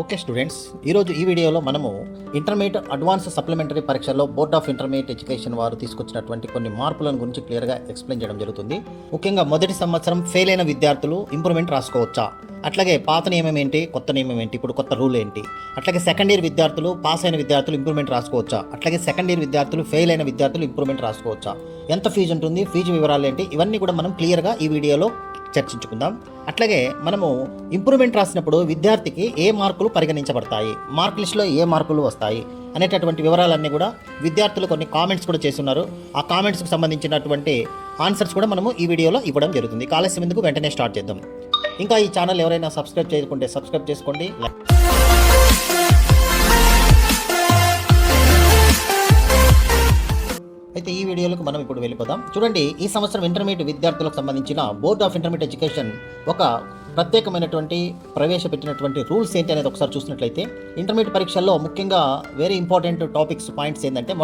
Okay students, ఈరోజు ఈ వీడియోలో మనము ఇంటర్మీడియట్ అడ్వాన్స్ సప్లిమెంటరీ పరీక్షల్లో బోర్డ్ ఆఫ్ ఇంటర్మీడియట్ ఎడ్యుకేషన్ వారు తీసుకొచ్చినటువంటి కొన్ని మార్పులను గురించి క్లియర్గా ఎక్స్ప్లెయిన్ చేయడం జరుగుతుంది. ముఖ్యంగా మొదటి సంవత్సరం ఫెయిల్ అయిన విద్యార్థులు ఇంప్రూవ్మెంట్ రాసుకోవచ్చా, అట్లాగే పాత నియమం ఏంటి, కొత్త నియమం ఏంటి, ఇప్పుడు కొత్త రూల్ ఏంటి, అట్లాగే సెకండ్ ఇయర్ విద్యార్థులు పాస్ అయిన విద్యార్థులు ఇంప్రూవ్మెంట్ రాసుకోవచ్చా, అట్లాగే సెకండ్ ఇయర్ విద్యార్థులు ఫెయిల్ అయిన విద్యార్థులు ఇంప్రూవ్మెంట్ రాసుకోవచ్చా, ఎంత ఫీజు ఉంటుంది, ఫీజు వివరాలు ఏంటి, ఇవన్నీ కూడా మనం క్లియర్గా ఈ వీడియోలో చర్చించుకుందాం. అట్లాగే మనము ఇంప్రూవ్మెంట్ రాసినప్పుడు విద్యార్థికి ఏ మార్కులు పరిగణించబడతాయి, మార్క్ లిస్ట్లో ఏ మార్కులు వస్తాయి అనేటటువంటి వివరాలన్నీ కూడా విద్యార్థులు కొన్ని కామెంట్స్ కూడా చేస్తున్నారు. ఆ కామెంట్స్కి సంబంధించినటువంటి ఆన్సర్స్ కూడా మనము ఈ వీడియోలో ఇవ్వడం జరుగుతుంది. ఆలస్యం ఎందుకు, వెంటనే స్టార్ట్ చేద్దాం. ఇంకా ఈ ఛానల్ ఎవరైనా సబ్స్క్రైబ్ చేయకుంటే సబ్స్క్రైబ్ చేసుకోండి. అయితే ఈ వీడియోలకు మనం ఇప్పుడు వెళ్ళిపోదాం. చూడండి, ఈ సంవత్సరం ఇంటర్మీడియట్ విద్యార్థులకు సంబంధించిన బోర్డ్ ఆఫ్ ఇంటర్మీడియట్ ఎడ్యుకేషన్ ఒక ప్రత్యేకమైనటువంటి ప్రవేశపెట్టినటువంటి రూల్స్ ఏంటి అనేది ఒకసారి చూసినట్లయితే, ఇంటర్మీడియట్ పరీక్షల్లో ముఖ్యంగా వెరీ ఇంపార్టెంట్ టాపిక్స్ పాయింట్స్ ఏంటంటే,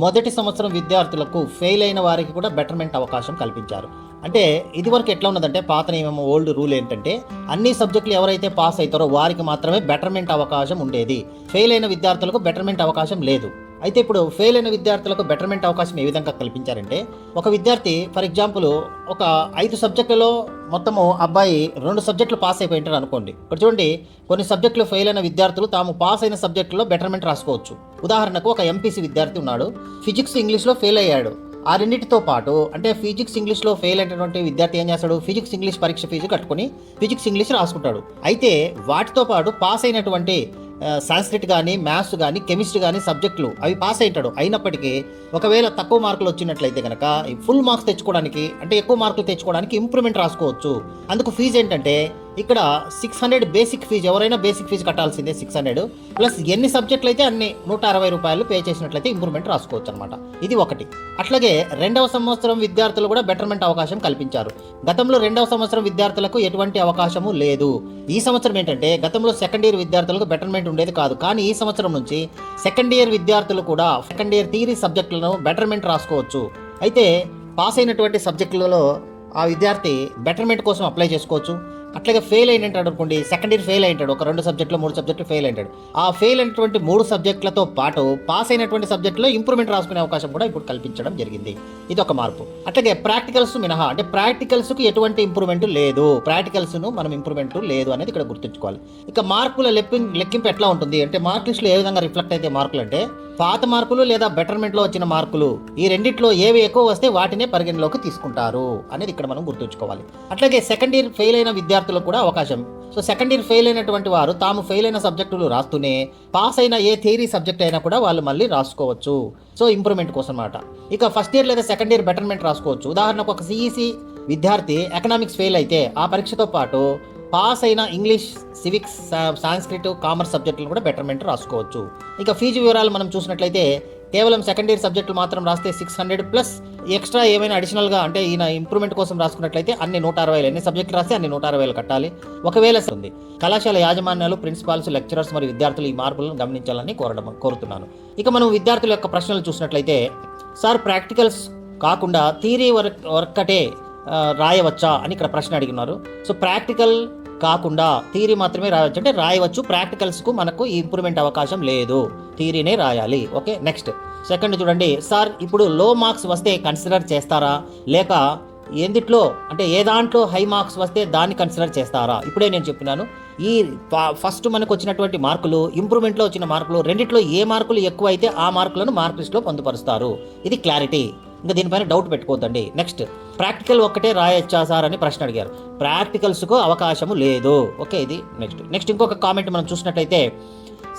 మొదటి సంవత్సరం విద్యార్థులకు ఫెయిల్ అయిన వారికి కూడా బెటర్మెంట్ అవకాశం కల్పించారు. అంటే ఇదివరకు ఎట్లా ఉన్నదంటే, పాత నియమం ఓల్డ్ రూల్ ఏంటంటే, అన్ని సబ్జెక్టులు ఎవరైతే పాస్ అవుతారో వారికి మాత్రమే బెటర్మెంట్ అవకాశం ఉండేది, ఫెయిల్ అయిన విద్యార్థులకు బెటర్మెంట్ అవకాశం లేదు. అయితే ఇప్పుడు ఫెయిల్ అయిన విద్యార్థులకు బెటర్మెంట్ అవకాశం ఏ విధంగా కల్పించారంటే, ఒక విద్యార్థి ఫర్ ఎగ్జాంపుల్ ఒక 5 సబ్జెక్టులలో మొత్తము అబ్బాయి 2 సబ్జెక్టులు పాస్ అయిపోయింటారు అనుకోండి. ఇప్పుడు చూడండి, కొన్ని సబ్జెక్టులు ఫెయిల్ అయిన విద్యార్థులు తాము పాస్ అయిన సబ్జెక్టులో బెటర్మెంట్ రాసుకోవచ్చు. ఉదాహరణకు ఒక ఎంపీసీ విద్యార్థి ఉన్నాడు, ఫిజిక్స్ ఇంగ్లీష్లో ఫెయిల్ అయ్యాడు. ఆ రెండింటితో పాటు అంటే ఫిజిక్స్ ఇంగ్లీష్లో ఫెయిల్ అయినటువంటి విద్యార్థి ఏం చేస్తాడు, ఫిజిక్స్ ఇంగ్లీష్ పరీక్ష ఫీజు కట్టుకుని ఫిజిక్స్ ఇంగ్లీష్ రాసుకుంటాడు. అయితే వాటితో పాటు పాస్ అయినటువంటి సాంస్క్రిట్ కానీ, మ్యాథ్స్ కానీ, కెమిస్ట్రీ కానీ సబ్జెక్టులు అవి పాస్ అయ్యాడు. అయినప్పటికీ ఒకవేళ తక్కువ మార్కులు వచ్చినట్లయితే కనుక ఫుల్ మార్క్స్ తెచ్చుకోవడానికి, అంటే ఎక్కువ మార్కులు తెచ్చుకోవడానికి ఇంప్రూవ్మెంట్ రాసుకోవచ్చు. అందుకు ఫీజు ఏంటంటే, ఇక్కడ 600 బేసిక్ ఫీజు, ఎవరైనా బేసిక్ ఫీజు కట్టాల్సిందే 600 ప్లస్ ఎన్ని సబ్జెక్టులు అయితే అన్ని 160 రూపాయలు పే చేసినట్లయితే ఇంప్రూవ్మెంట్ రాసుకోవచ్చు అనమాట. ఇది ఒకటి. అట్లాగే రెండవ సంవత్సరం విద్యార్థులు కూడా బెటర్మెంట్ అవకాశం కల్పించారు. గతంలో రెండవ సంవత్సరం విద్యార్థులకు ఎటువంటి అవకాశము లేదు. ఈ సంవత్సరం ఏంటంటే, గతంలో సెకండ్ ఇయర్ విద్యార్థులకు బెటర్మెంట్ ఉండేది కాదు, కానీ ఈ సంవత్సరం నుంచి సెకండ్ ఇయర్ విద్యార్థులు కూడా సెకండ్ ఇయర్ థియరీ సబ్జెక్టులను బెటర్మెంట్ రాసుకోవచ్చు. అయితే పాస్ అయినటువంటి సబ్జెక్టులలో ఆ విద్యార్థి బెటర్మెంట్ కోసం అప్లై చేసుకోవచ్చు. అట్లాగే ఫెయిల్ అయినట్టు అనుకోండి, సెకండ్ ఇయర్ ఫెయిల్ అయింటాడు, ఒక 2 సబ్జెక్టులు 3 సబ్జెక్టులు ఫెయిల్ అయింటాడు. ఆ ఫెయిల్ అయినటువంటి 3 సబ్జెక్టులతో పాటు పాస్ అయినటువంటి సబ్జెక్టులో ఇంప్రూవ్మెంట్ రాసుకునే అవకాశం కూడా ఇప్పుడు కల్పించడం జరిగింది. ఇది ఒక మార్పు. అట్లాగే ప్రాక్టికల్స్ మినహా, అంటే ప్రాక్టికల్స్కి ఎటువంటి ఇంప్రూవ్మెంట్ లేదు, ప్రాక్టికల్స్ను మనం ఇంప్రూవ్మెంట్ లేదు అనేది ఇక్కడ గుర్తుంచుకోవాలి. ఇక మార్కుల లెక్కింపు ఎట్లా ఉంటుంది అంటే, మార్క్ లిస్టులో ఏ విధంగా రిఫ్లెక్ట్ అయితే మార్కులు అంటే, పాత మార్కులు లేదా బెటర్మెంట్లో వచ్చిన మార్కులు ఈ రెండిట్లో ఏవి ఎక్కువ వస్తే వాటినే పరిగణలోకి తీసుకుంటారు అనేది ఇక్కడ మనం గుర్తుంచుకోవాలి. అట్లాగే సెకండ్ ఇయర్ ఫెయిల్ అయిన విద్యార్థులకు కూడా అవకాశం. సో సెకండ్ ఇయర్ ఫెయిల్ అయినటువంటి వారు తాము ఫెయిల్ అయిన సబ్జెక్టులు రాస్తూనే పాస్ అయిన ఏ థియరీ సబ్జెక్ట్ అయినా కూడా వాళ్ళు మళ్ళీ రాసుకోవచ్చు. సో ఇంప్రూవ్మెంట్ కోసం అన్నమాట. ఇక ఫస్ట్ ఇయర్ లేదా సెకండ్ ఇయర్ బెటర్మెంట్ రాసుకోవచ్చు. ఉదాహరణకు ఒక సిఈసి విద్యార్థి ఎకనామిక్స్ ఫెయిల్ అయితే ఆ పరీక్షతో పాటు పాస్ అయిన ఇంగ్లీష్, సివిక్స్, సాంస్క్రిట్, కామర్స్ సబ్జెక్టులు కూడా బెటర్మెంట్ రాసుకోవచ్చు. ఇక ఫీజు వివరాలు మనం చూసినట్లయితే, కేవలం సెకండ్ ఇయర్ సబ్జెక్టులు మాత్రం రాస్తే 600 ప్లస్ ఎక్స్ట్రా ఏమైనా అడిషనల్గా, అంటే ఈయన ఇంప్రూవ్మెంట్ కోసం రాసుకున్నట్లయితే అన్ని 160, ఎన్ని సబ్జెక్టులు రాస్తే అన్ని 160 కట్టాలి. ఒకవేళ ఉంది, కళాశాల యాజమాన్యాలు, ప్రిన్సిపాల్స్, లెక్చరర్స్ మరియు విద్యార్థులు ఈ మార్పులను గమనించాలని కోరుతున్నాను. ఇక మనం విద్యార్థుల యొక్క ప్రశ్నలు చూసినట్లయితే, సార్ ప్రాక్టికల్స్ కాకుండా థియరీ ఒక్కటే రాయవచ్చా అని ఇక్కడ ప్రశ్న అడిగినారు. సో ప్రాక్టికల్ కాకుండా థియరీ మాత్రమే రాయవచ్చు అంటే రాయవచ్చు, ప్రాక్టికల్స్కు మనకు ఈ ఇంప్రూవ్మెంట్ అవకాశం లేదు, థియరీనే రాయాలి. ఓకే, నెక్స్ట్ సెకండ్ చూడండి, సార్ ఇప్పుడు లో మార్క్స్ వస్తే కన్సిడర్ చేస్తారా, లేక ఎందుట్లో అంటే ఏ దాంట్లో హై మార్క్స్ వస్తే దాన్ని కన్సిడర్ చేస్తారా? ఇప్పుడే నేను చెప్పినాను, ఈ ఫస్ట్ మనకు వచ్చినటువంటి మార్కులు, ఇంప్రూవ్మెంట్లో వచ్చిన మార్కులు, రెండిట్లో ఏ మార్కులు ఎక్కువ అయితే ఆ మార్కులను మార్క్ లిస్ట్లో పొందుపరుస్తారు. ఇది క్లారిటీ, ఇంకా దీనిపైన డౌట్ పెట్టుకోవద్దండి. నెక్స్ట్, ప్రాక్టికల్ ఒక్కటే రాయొచ్చా సార్ అని ప్రశ్న అడిగారు. ప్రాక్టికల్స్కు అవకాశము లేదు. ఓకే, ఇది నెక్స్ట్ ఇంకొక కామెంట్ మనం చూసినట్లయితే,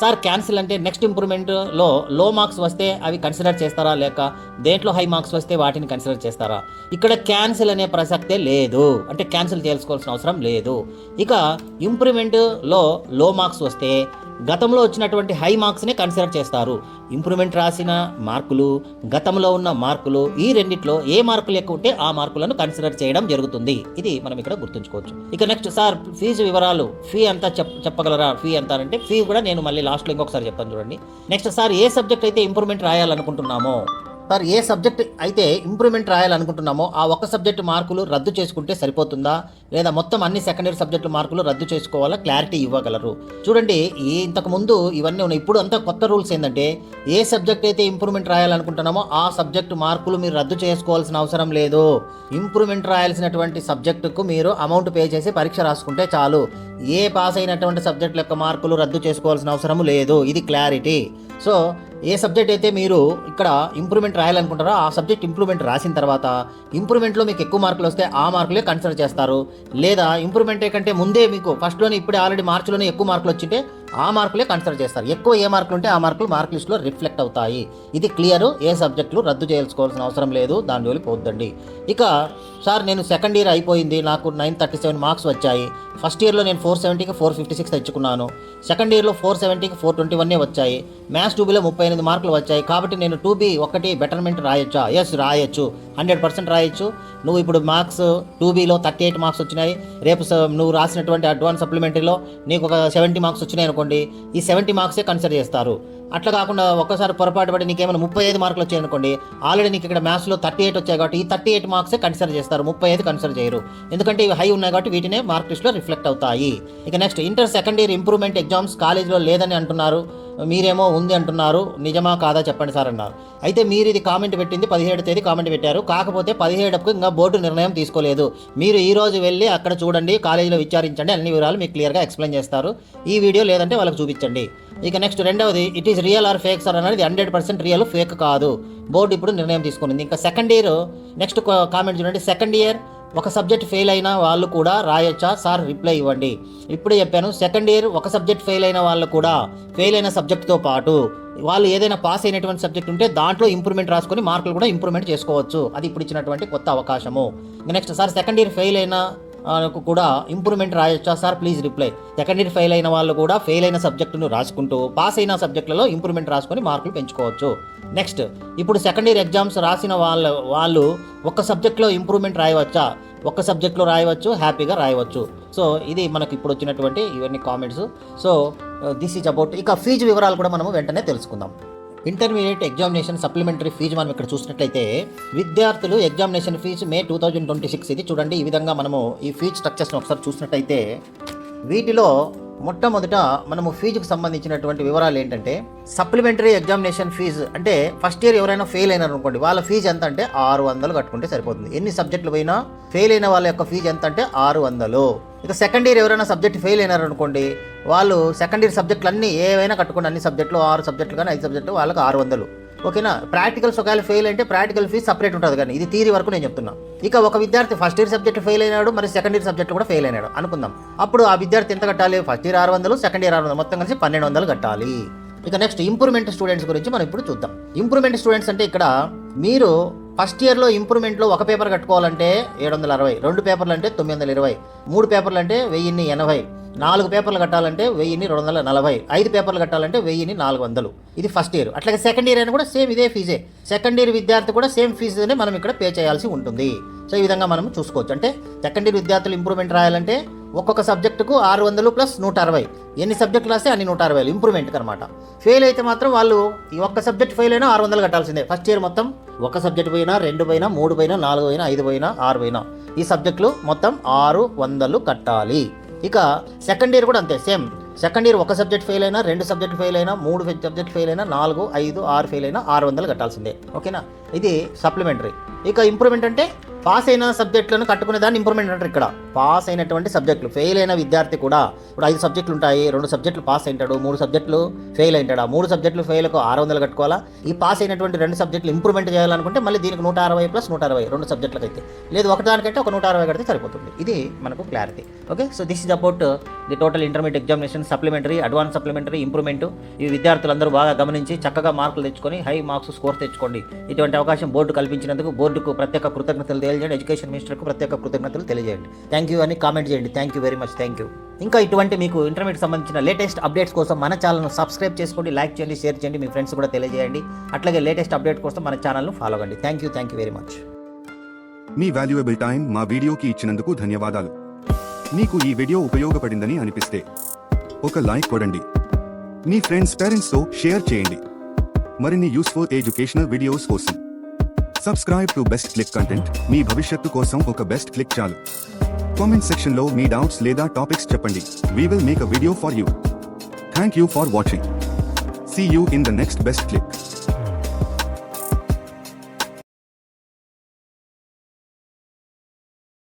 సార్ క్యాన్సిల్ అంటే నెక్స్ట్ ఇంప్రూవ్మెంట్లో లో మార్క్స్ వస్తే అవి కన్సిడర్ చేస్తారా, లేక దేంట్లో హై మార్క్స్ వస్తే వాటిని కన్సిడర్ చేస్తారా? ఇక్కడ క్యాన్సిల్ అనే ప్రసక్తే లేదు, అంటే క్యాన్సిల్ చేసుకోవాల్సిన అవసరం లేదు. ఇక ఇంప్రూవ్మెంట్లో లో మార్క్స్ వస్తే గతంలో వచ్చినటువంటి హై మార్క్స్నే కన్సిడర్ చేస్తారు. ఇంప్రూవ్మెంట్ రాసిన మార్కులు, గతంలో ఉన్న మార్కులు, ఈ రెండిట్లో ఏ మార్కులు ఎక్కువ ఉంటే ఆ మార్కులను కన్సిడర్ చేయడం జరుగుతుంది. ఇది మనం ఇక్కడ గుర్తుంచుకోవచ్చు. ఇక నెక్స్ట్, సార్ ఫీజు వివరాలు, ఫీ అంతా చెప్పగలరా? ఫీ ఎంత అంటే ఫీ కూడా నేను మళ్ళీ లాస్ట్లో ఇంకొకసారి చెప్తాను చూడండి. నెక్స్ట్, సార్ ఏ సబ్జెక్ట్ అయితే ఇంప్రూవ్మెంట్ రాయాలనుకుంటున్నామో సార్ ఏ సబ్జెక్ట్ అయితే ఇంప్రూవ్మెంట్ రాయాలనుకుంటున్నామో ఆ ఒక్క సబ్జెక్టు మార్కులు రద్దు చేసుకుంటే సరిపోతుందా, లేదా మొత్తం అన్ని సెకండరీ సబ్జెక్టుల మార్కులు రద్దు చేసుకోవాలా, క్లారిటీ ఇవ్వగలరు. చూడండి, ఇంతకుముందు ఇవన్నీ ఉన్నాయి. ఇప్పుడు అంతా కొత్త రూల్స్ ఏంటంటే ఏ సబ్జెక్ట్ అయితే ఇంప్రూవ్మెంట్ రాయాలనుకుంటున్నామో ఆ సబ్జెక్టు మార్కులు మీరు రద్దు చేసుకోవాల్సిన అవసరం లేదు. ఇంప్రూవ్మెంట్ రాయాల్సినటువంటి సబ్జెక్టుకు మీరు అమౌంట్ పే చేసి పరీక్ష రాసుకుంటే చాలు. ఏ పాస్ అయినటువంటి సబ్జెక్టుల యొక్క మార్కులు రద్దు చేసుకోవాల్సిన అవసరం లేదు. ఇది క్లారిటీ. సో ఏ సబ్జెక్ట్ అయితే మీరు ఇక్కడ ఇంప్రూవ్మెంట్ రాయాలనుకుంటారో ఆ సబ్జెక్ట్ ఇంప్రూవ్మెంట్ రాసిన తర్వాత ఇంప్రూవ్మెంట్లో మీకు ఎక్కువ మార్కులు వస్తే ఆ మార్కులే కన్సిడర్ చేస్తారు. లేదా ఇంప్రూవ్మెంట్ కంటే ముందే మీకు ఫస్ట్లోనే ఇప్పుడే ఆల్రెడీ మార్చిలోనే ఎక్కువ మార్కులు వచ్చింటే ఆ మార్కులే కన్సిడర్ చేస్తారు. ఎక్కువ ఏ మార్కులు ఉంటే ఆ మార్కులు మార్క్ లిస్టులో రిఫ్లెక్ట్ అవుతాయి. ఇది క్లియర్. ఏ సబ్జెక్టులు రద్దు చేసుకోవాల్సిన అవసరం లేదు, దాని జోలికి పోద్దండి. ఇక సార్ నేను సెకండ్ ఇయర్ అయిపోయింది, నాకు 937 మార్క్స్ వచ్చాయి. ఫస్ట్ ఇయర్లో నేను 470కి 456 తెచ్చుకున్నాను. సెకండ్ ఇయర్లో 470కి 421 వచ్చాయి. మ్యాథ్స్ 2Bలో 38 మార్కులు వచ్చాయి. కాబట్టి నేను 2B ఒకటి బెటర్మెంట్ రాయొచ్చా? ఎస్, రాయొచ్చు. 100% రాయొచ్చు. నువ్వు ఇప్పుడు మార్క్స్ 2Bలో 38 మార్క్స్ వచ్చినాయి. రేపు నువ్వు రాసినటువంటి అడ్వాన్స్ సప్లిమెంటరీలో నీకు ఒక 70 మార్క్స్ వచ్చినాయి అనుకోండి, ఈ 70 మార్క్సే కన్సిడర్ చేస్తారు. అట్లా కాకుండా ఒక్కసారి పొరపాటు పడి నీకేమైనా 35 మార్కులు వచ్చాయి అనుకోండి, ఆల్రెడీ నీకు ఇక్కడ మ్యాథ్స్లో 38 వచ్చాయి కాబట్టి ఈ 38 మార్క్సే కన్సిడర్ చేస్తారు, 35 కన్సిడర్ చేయరు. ఎందుకంటే ఇవి హై ఉన్నాయి కాబట్టి వీటినే మార్క్ లిస్ట్లో రిఫ్లెక్ట్ అవుతాయి. ఇక next, inter second year improvement exams కాలేజీలో లేదని అంటున్నారు, మీరేమో ఉంది అంటున్నారు. నిజమా కాదా చెప్పండి సార్ అన్నారు. అయితే మీరు ఇది కామెంట్ పెట్టింది 17వ తేదీ కామెంట్ పెట్టారు. కాకపోతే 17కు ఇంకా బోర్డు నిర్ణయం తీసుకోలేదు. మీరు ఈ రోజు వెళ్ళి అక్కడ చూడండి, కాలేజీలో విచారించండి, అన్ని వివరాలు మీకు క్లియర్గా ఎక్స్ప్లెయిన్ చేస్తారు. ఈ వీడియో లేదంటే వాళ్ళకి చూపించండి. ఇక నెక్స్ట్ రెండవది, it is real are fake sir అనేది 100% రియల్, ఫేక్ కాదు. బోర్డు ఇప్పుడు నిర్ణయం తీసుకునింది. ఇంకా సెకండ్ ఇయర్ నెక్స్ట్ కామెంట్ చూడండి. సెకండ్ ఇయర్ ఒక సబ్జెక్ట్ ఫెయిల్ అయిన వాళ్ళు కూడా రాయొచ్చా సార్? రిప్లై ఇవ్వండి. ఇప్పుడే చెప్పాను, సెకండ్ ఇయర్ ఒక సబ్జెక్ట్ ఫెయిల్ అయిన వాళ్ళు కూడా ఫెయిల్ అయిన సబ్జెక్ట్తో పాటు వాళ్ళు ఏదైనా పాస్ అయినటువంటి సబ్జెక్ట్ ఉంటే దాంట్లో ఇంప్రూవ్మెంట్ రాసుకొని మార్కులు కూడా ఇంప్రూవ్మెంట్ చేసుకోవచ్చు. అది ఇప్పుడు ఇచ్చినటువంటి కొత్త అవకాశము. Next, sir second year fail అయిన కూడా ఇంప్రూవ్మెంట్ రాయొచ్చా sir? Please reply. Second year fail అయిన వాళ్ళు కూడా ఫెయిల్ అయిన సబ్జెక్టును రాసుకుంటూ పాస్ అయిన సబ్జెక్టులలో ఇంప్రూవ్మెంట్ రాసుకొని మార్కులు పెంచుకోవచ్చు. నెక్స్ట్, ఇప్పుడు సెకండ్ ఇయర్ ఎగ్జామ్స్ రాసిన వాళ్ళు ఒక్క సబ్జెక్ట్లో ఇంప్రూవ్మెంట్ రాయవచ్చా? ఒక్క సబ్జెక్ట్లో రాయవచ్చు, హ్యాపీగా రాయవచ్చు. సో ఇది మనకు ఇప్పుడు వచ్చినటువంటి ఇవన్నీ comments. So this is about. ఇక ఫీజు వివరాలు కూడా మనము వెంటనే తెలుసుకుందాం. ఇంటర్మీడియట్ ఎగ్జామినేషన్ సప్లిమెంటరీ ఫీజు మనం ఇక్కడ చూసినట్లయితే విద్యార్థులు ఎగ్జామినేషన్ ఫీజు మే 2026. ఇది చూడండి, ఈ విధంగా మనము ఈ ఫీజు స్ట్రక్చర్స్ని ఒకసారి చూసినట్లయితే వీటిలో మొట్టమొదట మనము ఫీజుకు సంబంధించినటువంటి వివరాలు ఏంటంటే, సప్లిమెంటరీ ఎగ్జామినేషన్ ఫీజు అంటే ఫస్ట్ ఇయర్ ఎవరైనా ఫెయిల్ అయినారు అనుకోండి, వాళ్ళ ఫీజు ఎంత అంటే 600 కట్టుకుంటే సరిపోతుంది. ఎన్ని సబ్జెక్టులు పోయినా ఫెయిల్ అయిన వాళ్ళ యొక్క ఫీజు ఎంత అంటే 600. ఇక సెకండ్ ఇయర్ ఎవరైనా సబ్జెక్ట్ ఫెయిల్ అయినారు అనుకోండి, వాళ్ళు సెకండ్ ఇయర్ సబ్జెక్టులు అన్నీ ఏవైనా కట్టుకోండి, అన్ని సబ్జెక్టులు 6 సబ్జెక్టులు కానీ 5 సబ్జెక్టులు వాళ్ళకి 600. ఓకేనా? ప్రాక్టికల్స్ ఒకవేళ ఫెయిల్ అంటే ప్రాక్టికల్ ఫీజు సపరేట్ ఉంటుంది, కానీ ఇది థియరీ వరకు నేను చెప్తున్నా. ఇక ఒక విద్యార్థి ఫస్ట్ ఇయర్ సబ్జెక్ట్ ఫెయిల్ అయినాడు, మరి సెకండ్ ఇయర్ సబ్జెక్ట్ కూడా ఫెయిల్ అయినాడు అనుకుందాం. అప్పుడు ఆ విద్యార్థి ఎంత కట్టాలి? ఫస్ట్ ఇయర్ 600, సెకండ్ ఇయర్ 600, మొత్తం కలిసి 1200 కట్టాలి. ఇక నెక్స్ట్, ఇంప్రూవ్మెంట్ స్టూడెంట్స్ గురించి మనం ఇప్పుడు చూద్దాం. ఇంప్రూవ్మెంట్ స్టూడెంట్స్ అంటే ఇక్కడ మీరు ఫస్ట్ ఇయర్లో ఇంప్రూవ్మెంట్లో ఒక పేపర్ కట్టుకోవాలంటే 760, 2 పేపర్లు అంటే 920, 3 పేపర్లు అంటే 1080, 4 పేపర్లు కట్టాలంటే 1240, 5 పేపర్లు కట్టాలంటే 1400. ఇది ఫస్ట్ ఇయర్. అట్లాగే సెకండ్ ఇయర్ అని కూడా సేమ్ ఇదే ఫీజే. సెకండ్ ఇయర్ విద్యార్థి కూడా సేమ్ ఫీజునే మనం ఇక్కడ పే చేయాల్సి ఉంటుంది. సో ఈ విధంగా మనం చూసుకోవచ్చు. అంటే సెకండ్ ఇయర్ విద్యార్థులు ఇంప్రూవ్మెంట్ రాయాలంటే ఒక్కొక్క సబ్జెక్టుకు 600 ప్లస్ 160. ఎన్ని సబ్జెక్టులు రాస్తే అన్ని 160 ఇంప్రూవ్మెంట్కి అనమాట. ఫెయిల్ అయితే మాత్రం వాళ్ళు ఈ ఒక్క సబ్జెక్ట్ ఫెయిల్ అయినా 600 కట్టాల్సిందే. ఫస్ట్ ఇయర్ మొత్తం ఒక సబ్జెక్ట్ పోయినా, 2 పోయినా, 3 పోయినా, 4 పోయినా, 5 పోయినా, 6 పోయినా, ఈ సబ్జెక్టులు మొత్తం 600 కట్టాలి. ఇక సెకండ్ ఇయర్ కూడా అంతే, సేమ్. సెకండ్ ఇయర్ ఒక సబ్జెక్ట్ ఫెయిల్ అయినా, 2 సబ్జెక్ట్ ఫెయిల్ అయినా, 3 సబ్జెక్ట్ ఫెయిల్ అయినా, 4, 5, 6 ఫెయిల్ అయినా 600 కట్టాల్సిందే. ఓకేనా? ఇది సప్లిమెంటరీ. ఇక ఇంప్రూవ్మెంట్ అంటే పాస్ అయిన సబ్జెక్టులను కట్టుకునే దాన్ని ఇంప్రూవ్మెంట్ అంటారు. ఇక్కడ పాస్ అయినటువంటి సబ్జెక్టులు, ఫెయిల్ అయిన విద్యార్థి కూడా ఇప్పుడు 5 సబ్జెక్టులు ఉంటాయి, 2 సబ్జెక్టులు పాస్ అయింటాడు, 3 సబ్జెక్టులు ఫెయిల్ అయింటాడు. 3 సబ్జెక్టులు ఫెయిల్కు 600 కట్టుకోవాలా. ఈ పాస్ అయినటువంటి 2 సబ్జెక్టులు ఇంప్రూవ్మెంట్ చేయాలనుకుంటే మళ్ళీ దీనికి 160 ప్లస్ 160, 2 సబ్జెక్టులకు అయితే. లేదు ఒకదానికంటే ఒక 160 కడితే సరిపోతుంది. ఇది మనకు clarity. Okay, so this is about the total intermediate examination supplementary, advance supplementary, improvement. ఈ విద్యార్థులందరూ బాగా గమనించి చక్కగా మార్కులు తెచ్చుకొని హై మార్క్స్ స్కోర్ తెచ్చుకోండి. ఇటువంటి అవకాశం బోర్డు కల్పించినందుకు బోర్డుకు ప్రత్యేక కృతజ్ఞతలు తెలియజేయండి. ఎడ్యుకేషన్ మినిస్టర్కు ప్రత్యేక కృతజ్ఞతలు తెలియజేయండి. థ్యాంక్ యూ అని కామెంట్ చేయండి. Thank you very much. Thank you. ఇంకా ఇటువంటి మీకు ఇంటర్మీడియట్ సంబంధించిన లేటెస్ట్ అప్డేట్స్ కోసం మన ఛానల్ను సబ్స్క్రైబ్ చేసుకోండి, లైక్ చేయండి, షేర్ చేయండి, మీ ఫ్రెండ్స్ కూడా తెలియజేయండి. అట్లాగే లేటెస్ట్ అప్డేట్ కోసం మన ఛానల్ను ఫాలో అవ్వండి. Thank you very much. Me valuable time మా వీడియోకి ఇచ్చినందుకు ధన్యవాదాలు. మీకు ఈ వీడియో ఉపయోగపడిందని అనిపిస్తే ఒక లైక్ కొడండి. మీ ఫ్రెండ్స్, పేరెంట్స్తో షేర్ చేయండి. మరిన్ని యూస్ఫుల్ ఎడ్యుకేషనల్ వీడియోస్ కోసం subscribe to best click content. మీ భవిష్యత్తు కోసం ఒక బెస్ట్ క్లిక్ చాలు. కామెంట్ సెక్షన్ లో మీ డౌట్స్ లేదా టాపిక్స్ చెప్పండి. We will make a video for you. Thank you for watching. See you in the next best click.